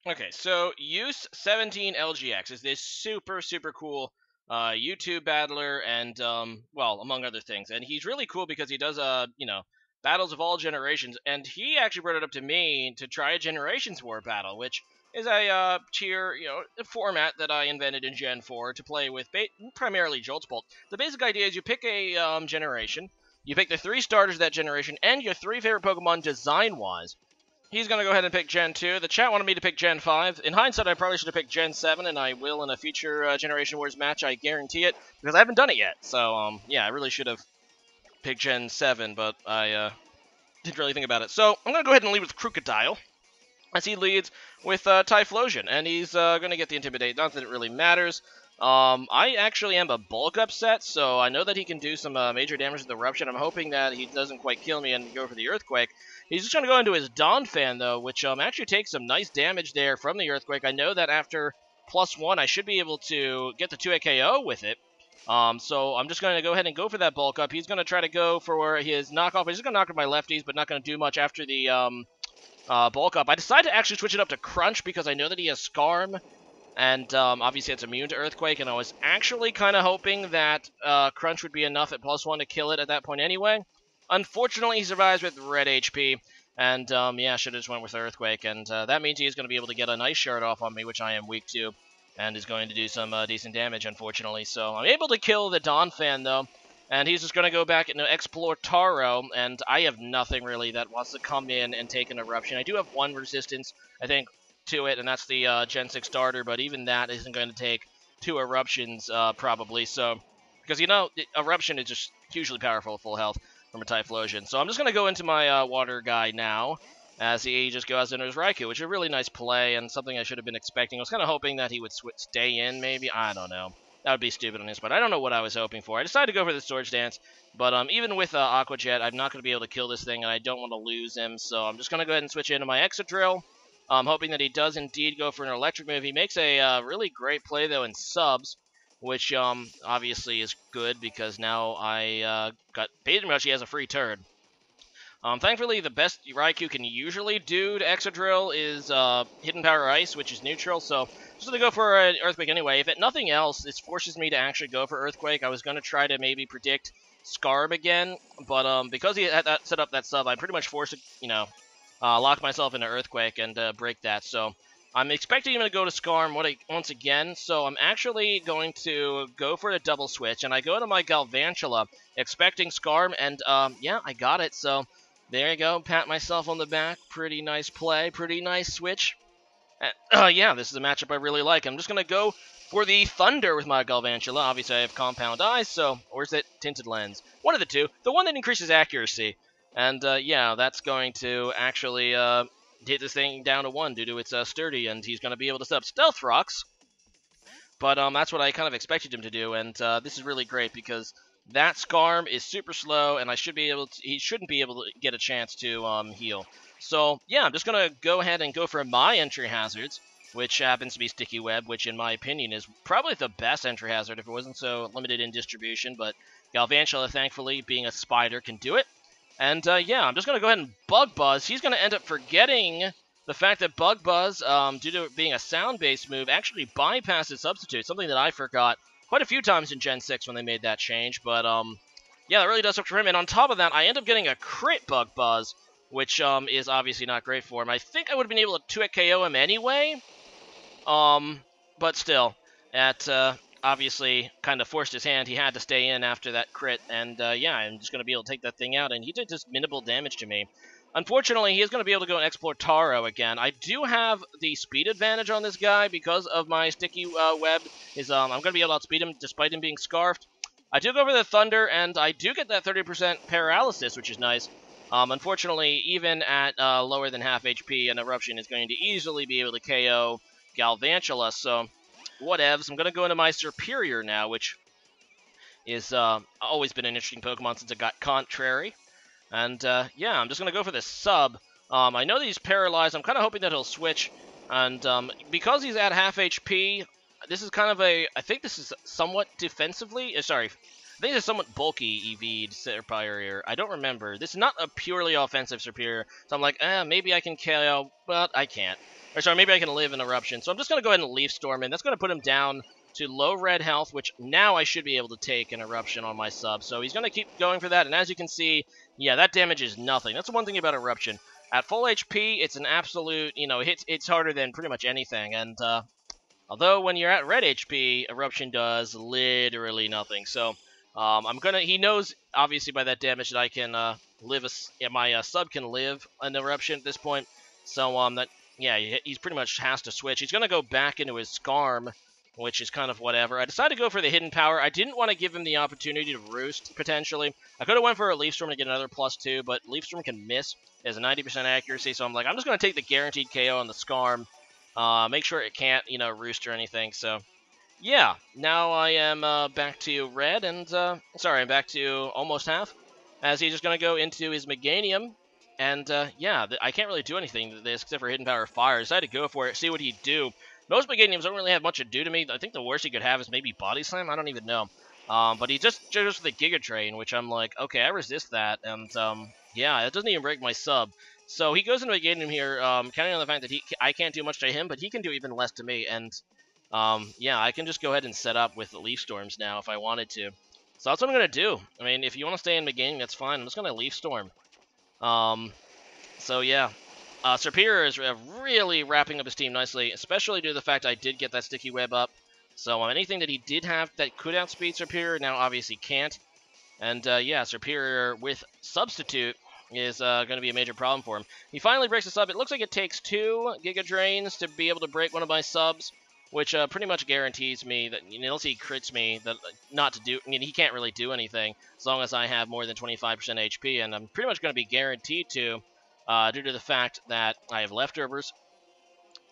Okay, so Yus17lgx is this super cool YouTube battler, and well, among other things. And he's really cool because he does battles of all generations. And he actually brought it up to me to try a Generations War battle, which is a a format that I invented in Gen 4 to play with primarily Jolt's Bolt. The basic idea is you pick a generation, you pick the 3 starters of that generation, and your 3 favorite Pokemon design-wise. He's going to go ahead and pick Gen 2. The chat wanted me to pick Gen 5. In hindsight, I probably should have picked Gen 7, and I will in a future Generation Wars match. I guarantee it, because I haven't done it yet. So, yeah, I really should have picked Gen 7, but I didn't really think about it. So, I'm going to go ahead and lead with Crocodile, as he leads with Typhlosion, and he's going to get the Intimidate. Not that it really matters. I actually am a bulk upset, so I know that he can do some major damage with the Eruption. I'm hoping that he doesn't quite kill me and go for the Earthquake. He's just going to go into his Donphan, though, which actually takes some nice damage there from the Earthquake. I know that after +1, I should be able to get the 2-hit KO with it. So I'm just going to go ahead and go for that bulk up. He's going to try to go for his knockoff. He's going to knock out my lefties, but not going to do much after the bulk up. I decided to actually switch it up to Crunch because I know that he has Scarm, and obviously it's immune to Earthquake, and I was actually kind of hoping that Crunch would be enough at +1 to kill it at that point anyway. Unfortunately, he survives with red HP, and yeah, should have just went with Earthquake, and that means he's going to be able to get a nice shard off on me, which I am weak to, and is going to do some decent damage, unfortunately. So I'm able to kill the Donphan, though, and he's just going to go back into Explortaro, and I have nothing really that wants to come in and take an Eruption. I do have one resistance, I think, to it, and that's the Gen 6 starter, but even that isn't going to take 2 Eruptions, probably, so... Because, Eruption is just hugely powerful at full health from a Typhlosion. So I'm just going to go into my water guy now, as he just goes into his Raikou, which is a really nice play, and something I should have been expecting. I was kind of hoping that he would stay in, maybe. I don't know. That would be stupid on his part. I don't know what I was hoping for. I decided to go for the Swords Dance, but even with Aqua Jet, I'm not going to be able to kill this thing, and I don't want to lose him, so I'm just going to go ahead and switch into my Excadrill. I'm hoping that he does indeed go for an electric move. He makes a really great play, though, in subs, which obviously is good because now I got pretty much he has a free turn. Thankfully, the best Raikou can usually do to Excadrill is Hidden Power Ice, which is neutral, so just going to go for an Earthquake anyway. If nothing else, this forces me to actually go for Earthquake. I was going to try to maybe predict Scarb again, but because he had set up that sub, I'm pretty much forced to, lock myself into Earthquake and break that. So I'm expecting him to go to Scarm once again, so I'm actually going to go for a double switch, and I go to my Galvantula, expecting Scarm, and yeah, I got it, so there you go, pat myself on the back, pretty nice play, pretty nice switch. Yeah, this is a matchup I really like. I'm just going to go for the Thunder with my Galvantula. Obviously, I have Compound Eyes, so, or is it Tinted Lens? One of the two. The one that increases accuracy. And, yeah, that's going to actually hit this thing down to 1 due to its sturdy, and he's going to be able to set up Stealth Rocks. But that's what I kind of expected him to do, and this is really great because that Scarm is super slow, and he shouldn't be able to get a chance to heal. So, yeah, I'm just going to go ahead and go for my entry hazards, which happens to be Sticky Web, which in my opinion is probably the best entry hazard if it wasn't so limited in distribution, but Galvantula, thankfully, being a spider, can do it. And, yeah, I'm just going to go ahead and Bug Buzz. He's going to end up forgetting the fact that Bug Buzz, due to it being a sound-based move, actually bypasses Substitute, something that I forgot quite a few times in Gen 6 when they made that change. But, yeah, that really does up for him. And on top of that, I end up getting a crit Bug Buzz, which is obviously not great for him. I think I would have been able to 2-hit KO him anyway, but still, that obviously kind of forced his hand. He had to stay in after that crit, and yeah, I'm just going to be able to take that thing out, and he did just minimal damage to me. Unfortunately, he is going to be able to go and explore Taro again. I do have the speed advantage on this guy because of my Sticky Web. I'm going to be able to outspeed him despite him being Scarfed. I do go for the Thunder, and I do get that 30% paralysis, which is nice. Unfortunately, even at lower than half HP, an Eruption is going to easily be able to KO Galvantula, so whatevs. I'm going to go into my Serperior now, which is always been an interesting Pokemon since it got Contrary. And, yeah, I'm just going to go for this sub. I know that he's paralyzed. I'm kind of hoping that he'll switch. And because he's at half HP, this is kind of I think this is somewhat defensively... think it's somewhat bulky EV'd Serperior. I don't remember. This is not a purely offensive Serperior, so I'm like, maybe I can KO, but I can't. Or sorry, maybe I can live in Eruption. So I'm just going to go ahead and Leaf Storm, and that's going to put him down to low red health, which now I should be able to take an Eruption on my sub. So he's going to keep going for that, and as you can see, yeah, that damage is nothing. That's the one thing about Eruption. At full HP, it's an absolute, it's harder than pretty much anything, and although when you're at red HP, Eruption does literally nothing. So he knows, obviously, by that damage that I can my sub can live an Eruption at this point. So he's pretty much has to switch. He's going to go back into his Scarm, which is kind of whatever. I decided to go for the Hidden Power. I didn't want to give him the opportunity to Roost, potentially. I could have went for a Leaf Storm to get another +2, but Leaf Storm can miss. It has a 90% accuracy, so I'm like, I'm just going to take the guaranteed KO on the Scarm. Make sure it can't, roost or anything. So, yeah. Now I am back to red, and I'm back to almost half. As he's just gonna go into his Meganium, and I can't really do anything to this except for Hidden Power Fire. I decided to go for it, see what he'd do. Most Meganiums don't really have much to do to me. I think the worst he could have is maybe Body Slam. I don't even know. But he just goes for the Giga Drain, which I'm like, okay, I resist that, and it doesn't even break my sub. So he goes into a Meganium here, counting on the fact that I can't do much to him, but he can do even less to me, and I can just go ahead and set up with the Leaf Storms now if I wanted to. So that's what I'm going to do. I mean, if you want to stay in Meganium, that's fine. I'm just going to Leaf Storm. Serperior is really wrapping up his team nicely, especially due to the fact I did get that Sticky Web up. So anything that he did have that could outspeed Serperior now obviously can't. And Serperior with Substitute is going to be a major problem for him. He finally breaks the sub. It looks like it takes 2 Giga Drains to be able to break one of my subs, which pretty much guarantees me that, unless he crits me, that he can't really do anything as long as I have more than 25% HP, and I'm pretty much going to be guaranteed to, due to the fact that I have leftovers.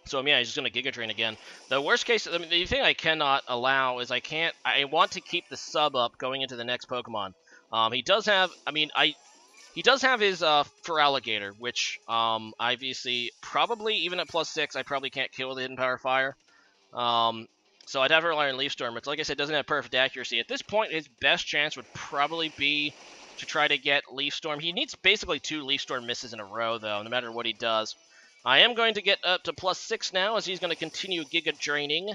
So, he's just going to Giga Drain again. The worst case, the thing I cannot allow is I want to keep the sub up going into the next Pokemon. He does have his Feraligatr, which, obviously, probably, even at +6, I probably can't kill with the Hidden Power Fire. So I'd have to rely on Leaf Storm, which, like I said, doesn't have perfect accuracy. At this point, his best chance would probably be to try to get Leaf Storm. He needs basically 2 Leaf Storm misses in a row, though, no matter what he does. I am going to get up to +6 now, as he's going to continue Giga Draining.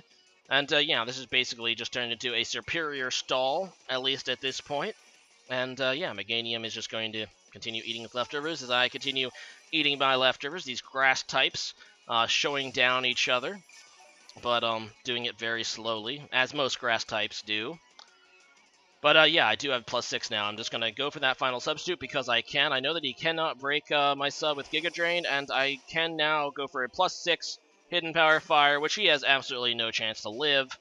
And, this is basically just turned into a Serperior stall, at least at this point. And, Meganium is just going to continue eating with leftovers as I continue eating my leftovers, these grass types, showing down each other. But, doing it very slowly, as most grass types do. But, I do have +6 now. I'm just going to go for that final substitute because I can. I know that he cannot break my sub with Giga Drain, and I can now go for a +6 Hidden Power Fire, which he has absolutely no chance to live,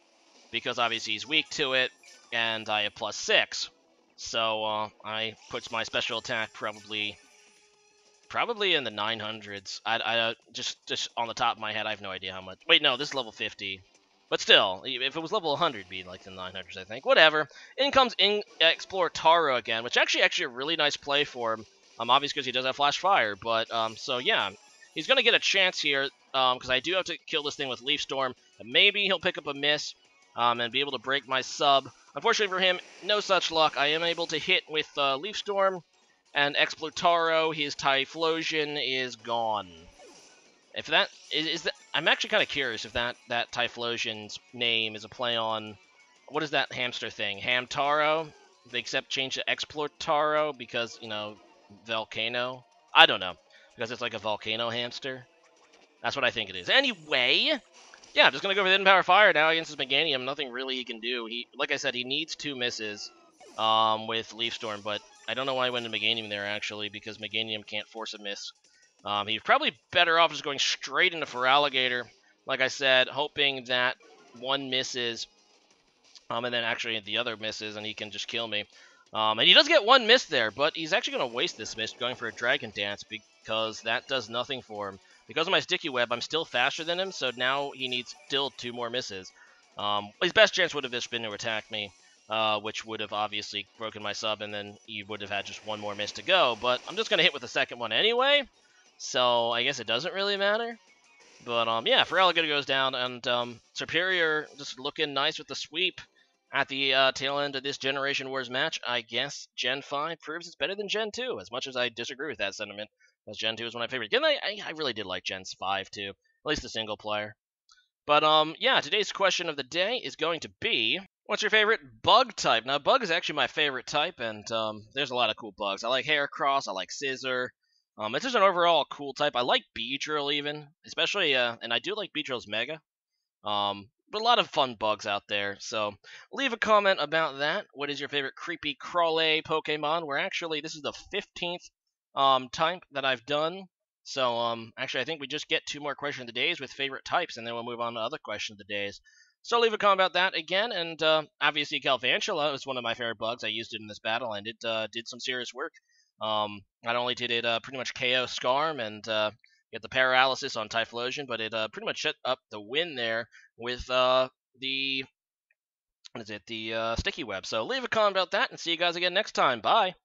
because obviously he's weak to it, and I have +6. So, I puts my special attack probably in the 900s. I just on the top of my head, I have no idea how much. Wait, no, this is level 50. But still, if it was level 100, it'd be like the 900s, I think. Whatever. In comes Explortaro again, which actually a really nice play for him. Obviously because he does have Flash Fire, but so yeah, he's gonna get a chance here because I do have to kill this thing with Leaf Storm. And maybe he'll pick up a miss and be able to break my sub. Unfortunately for him, no such luck. I am able to hit with Leaf Storm. And Explortaro, his Typhlosion is gone. If that is that, I'm actually kind of curious if that Typhlosion's name is a play on, what is that hamster thing? Hamtaro? They change to Explortaro because, volcano? I don't know. Because it's like a volcano hamster. That's what I think it is. Anyway, yeah, I'm just going to go for the Hidden Power Fire now against his Meganium. Nothing really he can do. Like I said, he needs 2 misses with Leaf Storm, but I don't know why I went to Meganium there, actually, because Meganium can't force a miss. He's probably better off just going straight into Feraligatr, like I said, hoping that one misses, and then actually the other misses, and he can just kill me. And he does get 1 miss there, but he's actually going to waste this miss going for a Dragon Dance, because that does nothing for him. Because of my Sticky Web, I'm still faster than him, so now he needs still 2 more misses. His best chance would have just been to attack me. Which would have obviously broken my sub, and then he would have had just 1 more miss to go. But I'm just going to hit with the second one anyway, so I guess it doesn't really matter. But, Feraligatr goes down, and Serperior just looking nice with the sweep, at the tail end of this Generation Wars match, I guess Gen 5 proves it's better than Gen 2, as much as I disagree with that sentiment, because Gen 2 is one of my favorites. And I really did like Gen 5 too, at least the single player. But yeah, today's question of the day is going to be, what's your favorite bug type? Now, bug is actually my favorite type, and there's a lot of cool bugs. I like Heracross, I like Scizor. It's just an overall cool type. I like Beedrill even, especially, and I do like Beedrill's Mega. But a lot of fun bugs out there. So leave a comment about that. What is your favorite creepy crawly Pokemon? This is the 15th type that I've done. So actually I think we just get 2 more questions of the days with favorite types, and then we'll move on to other questions of the days. So leave a comment about that again, and obviously Galvantula is one of my favorite bugs. I used it in this battle, and it did some serious work. Not only did it pretty much KO Skarm and get the paralysis on Typhlosion, but it pretty much shut up the win there with the sticky web. So leave a comment about that, and see you guys again next time. Bye.